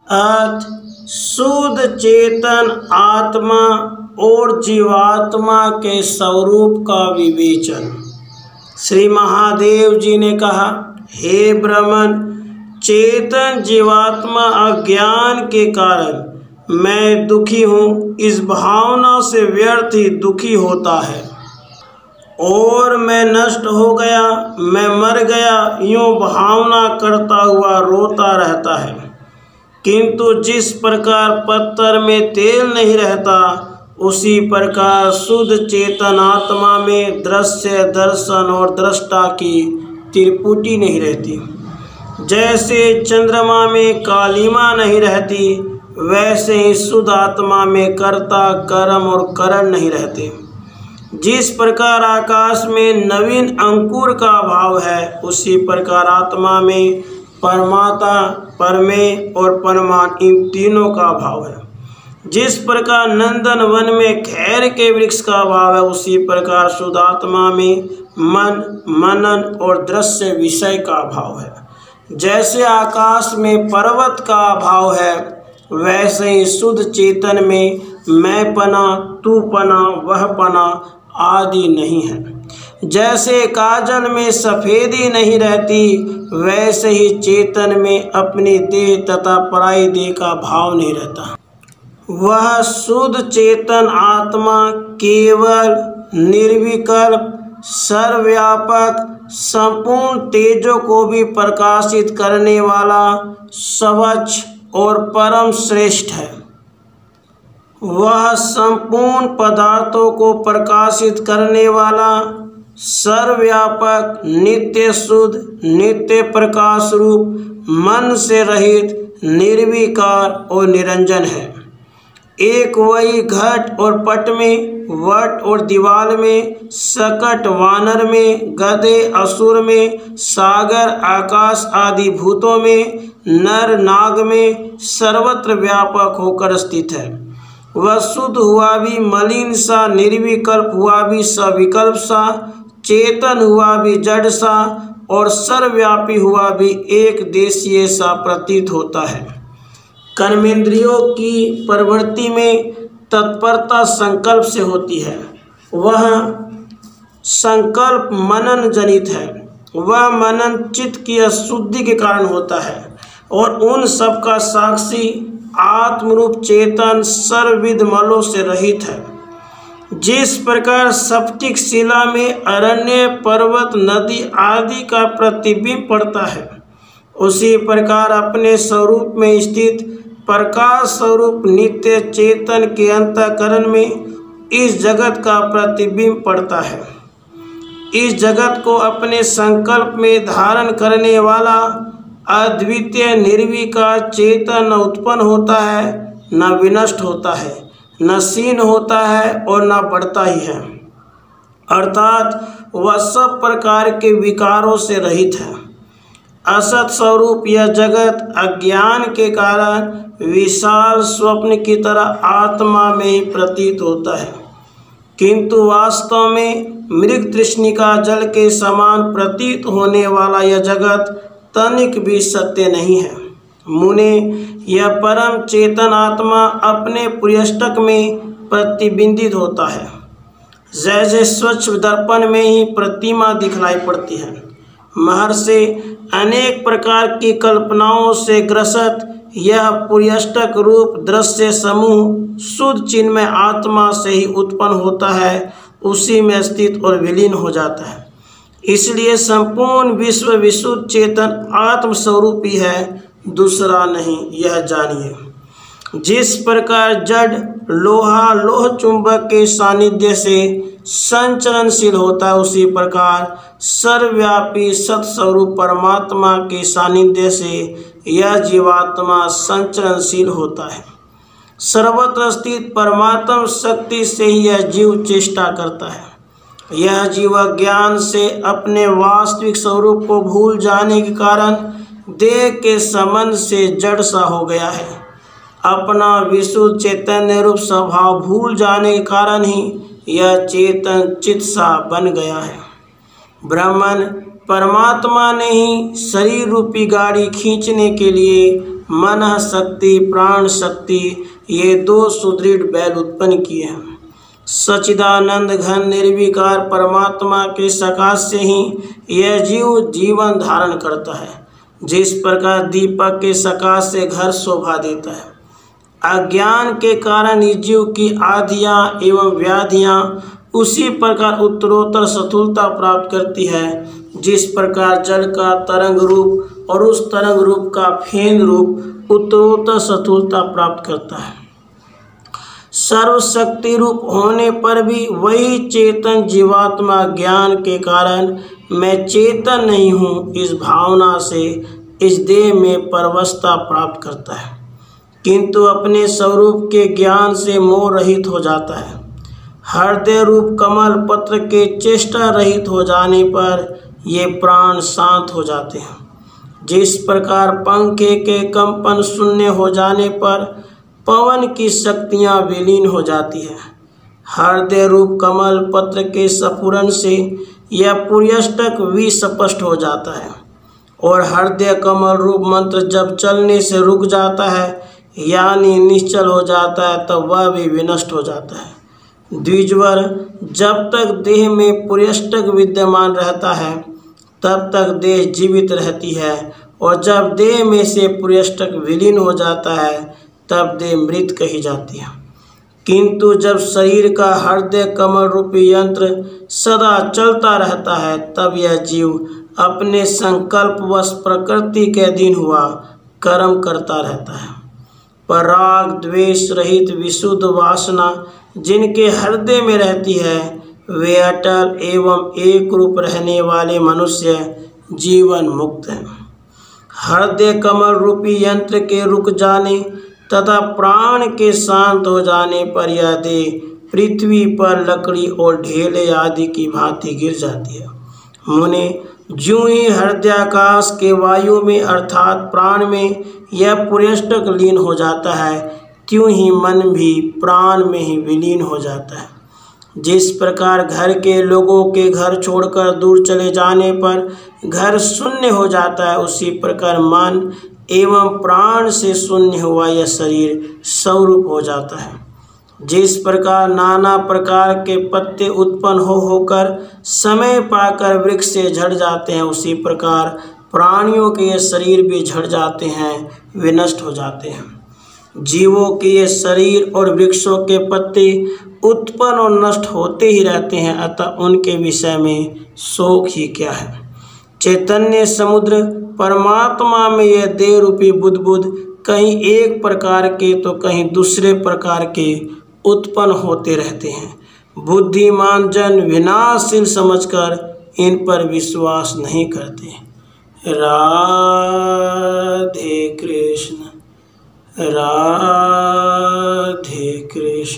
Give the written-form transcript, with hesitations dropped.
अर्थ शुद्ध चेतन आत्मा और जीवात्मा के स्वरूप का विवेचन। श्री महादेव जी ने कहा, हे ब्राह्मण, चेतन जीवात्मा अज्ञान के कारण मैं दुखी हूँ, इस भावना से व्यर्थ ही दुखी होता है और मैं नष्ट हो गया, मैं मर गया, यूँ भावना करता हुआ रोता रहता है। किंतु जिस प्रकार पत्थर में तेल नहीं रहता, उसी प्रकार शुद्ध चेतन आत्मा में दृश्य, दर्शन और दृष्टा की त्रिपुटी नहीं रहती। जैसे चंद्रमा में कालिमा नहीं रहती, वैसे ही शुद्ध आत्मा में कर्ता, कर्म और करण नहीं रहते। जिस प्रकार आकाश में नवीन अंकुर का अभाव है, उसी प्रकार आत्मा में परमाता, परमे और परमान इन तीनों का अभाव है। जिस प्रकार नंदन वन में खैर के वृक्ष का अभाव है, उसी प्रकार शुद्ध आत्मा में मन, मनन और दृश्य विषय का अभाव है। जैसे आकाश में पर्वत का अभाव है, वैसे ही शुद्ध चेतन में मैं पना, तू पना, वह पना आदि नहीं है। जैसे काजल में सफेदी नहीं रहती, वैसे ही चेतन में अपनी देह तथा पराई देह का भाव नहीं रहता। वह शुद्ध चेतन आत्मा केवल, निर्विकल्प, सर्वव्यापक, संपूर्ण तेजों को भी प्रकाशित करने वाला, स्वच्छ और परम श्रेष्ठ है। वह संपूर्ण पदार्थों को प्रकाशित करने वाला, सर्वव्यापक, नित्य शुद्ध, नित्य प्रकाश रूप, मन से रहित, निर्विकार और निरंजन है। एक वही घट और पट में, वट और दीवाल में, सकट वानर में, गधे असुर में, सागर आकाश आदि भूतों में, नर नाग में सर्वत्र व्यापक होकर स्थित है। वह शुद्ध हुआ भी मलिन सा, निर्विकल्प हुआ भी सविकल्प सा, चेतन हुआ भी जड़ सा और सर्वव्यापी हुआ भी एक देशीय सा प्रतीत होता है। कर्मेंद्रियों की प्रवृत्ति में तत्परता संकल्प से होती है। वह संकल्प मनन जनित है। वह मनन चित्त की अशुद्धि के कारण होता है और उन सब का साक्षी आत्मरूप चेतन सर्वविध मलों से रहित है। जिस प्रकार स्फटिक शिला में अरण्य, पर्वत, नदी आदि का प्रतिबिंब पड़ता है, उसी प्रकार अपने स्वरूप में स्थित प्रकाश स्वरूप नित्य चेतन के अंतःकरण में इस जगत का प्रतिबिंब पड़ता है। इस जगत को अपने संकल्प में धारण करने वाला अद्वितीय निर्विकार चेतन न उत्पन्न होता है, न विनष्ट होता है, न क्षीण होता है और न बढ़ता ही है। अर्थात वह सब प्रकार के विकारों से रहित है। असत स्वरूप यह जगत अज्ञान के कारण विशाल स्वप्न की तरह आत्मा में ही प्रतीत होता है, किंतु वास्तव में मृग तृष्णिका जल के समान प्रतीत होने वाला यह जगत तनिक भी सत्य नहीं है। मुने, यह परम चेतन आत्मा अपने पुर्यष्टक में प्रतिबिंबित होता है, जैसे स्वच्छ दर्पण में ही प्रतिमा दिखलाई पड़ती है। महर्षि अनेक प्रकार की कल्पनाओं से ग्रसित यह पुर्यष्टक रूप दृश्य समूह शुद्ध चिन्मय आत्मा से ही उत्पन्न होता है, उसी में स्थित और विलीन हो जाता है। इसलिए संपूर्ण विश्व विशुद्ध चेतन आत्मस्वरूप ही है, दूसरा नहीं, यह जानिए। जिस प्रकार जड़ लोहा लोह चुंबक के सानिध्य से संचरणशील होता है, उसी प्रकार सर्वव्यापी सत्स्वरूप परमात्मा के सानिध्य से यह जीवात्मा संचरणशील होता है। सर्वत्र स्थित परमात्म शक्ति से ही यह जीव चेष्टा करता है। यह जीव ज्ञान से अपने वास्तविक स्वरूप को भूल जाने के कारण देह के संबंध से जड़ सा हो गया है। अपना विशुद्ध चैतन्य रूप स्वभाव भूल जाने के कारण ही यह चेतन चित्त सा बन गया है। ब्राह्मण, परमात्मा ने ही शरीर रूपी गाड़ी खींचने के लिए मन शक्ति प्राण शक्ति ये दो सुदृढ़ बैल उत्पन्न किए हैं। सच्चिदानंद घन निर्विकार परमात्मा के सकाश से ही यह जीव जीवन धारण करता है। जिस प्रकार दीपक के सकाश से घर शोभा देता है, अज्ञान के कारण इस जीव की आधियाँ एवं व्याधियाँ उसी प्रकार उत्तरोत्तर स्थूलता प्राप्त करती है। जिस प्रकार जल का तरंग रूप और उस तरंग रूप का फेन रूप उत्तरोत्तर स्थूलता प्राप्त करता है। सर्वशक्ति रूप होने पर भी वही चेतन जीवात्मा ज्ञान के कारण मैं चेतन नहीं हूँ इस भावना से इस देह में परवशता प्राप्त करता है, किंतु अपने स्वरूप के ज्ञान से मोह रहित हो जाता है। हृदय रूप कमल पत्र के चेष्टा रहित हो जाने पर ये प्राण शांत हो जाते हैं। जिस प्रकार पंखे के कंपन शून्य हो जाने पर पवन की शक्तियाँ विलीन हो जाती है, हृदय रूप कमल पत्र के स्फुरन से यह पुर्यष्टक विस्पष्ट हो जाता है और हृदय कमल रूप मंत्र जब चलने से रुक जाता है यानी निश्चल हो जाता है तब वह भी विनष्ट हो जाता है। द्विजवर जब तक देह में पुर्यष्टक विद्यमान रहता है तब तक देह जीवित रहती है और जब देह में से पुर्यष्टक विलीन हो जाता है तब देह मृत कही जाती है। किंतु जब शरीर का हृदय कमल रूपी यंत्र सदा चलता रहता है तब यह जीव अपने संकल्पवश प्रकृति के अधीन हुआ कर्म करता रहता है। पर राग द्वेष रहित विशुद्ध वासना जिनके हृदय में रहती है वे अटल एवं एक रूप रहने वाले मनुष्य जीवन मुक्त हैं। हृदय कमल रूपी यंत्र के रुक जाने तथा प्राण के शांत हो जाने पर यह देह पृथ्वी पर लकड़ी और ढेले आदि की भांति गिर जाती है। मुने ज्यों ही हृदयाकाश के वायु में अर्थात प्राण में यह पुर्यष्टक लीन हो जाता है त्यों ही मन भी प्राण में ही विलीन हो जाता है। जिस प्रकार घर के लोगों के घर छोड़कर दूर चले जाने पर घर शून्य हो जाता है, उसी प्रकार मन एवं प्राण से शून्य हुआ यह शरीर स्वरूप हो जाता है। जिस प्रकार नाना प्रकार के पत्ते उत्पन्न होकर समय पाकर वृक्ष से झड़ जाते हैं, उसी प्रकार प्राणियों के ये शरीर भी झड़ जाते हैं, विनष्ट हो जाते हैं। जीवों के ये शरीर और वृक्षों के पत्ते उत्पन्न और नष्ट होते ही रहते हैं, अतः उनके विषय में शोक ही क्या है। चैतन्य समुद्र परमात्मा में यह देह रूपी बुद्बुद कहीं एक प्रकार के तो कहीं दूसरे प्रकार के उत्पन्न होते रहते हैं। बुद्धिमान जन विनाशशील समझकर इन पर विश्वास नहीं करते। राधे कृष्ण, राधे कृष्ण।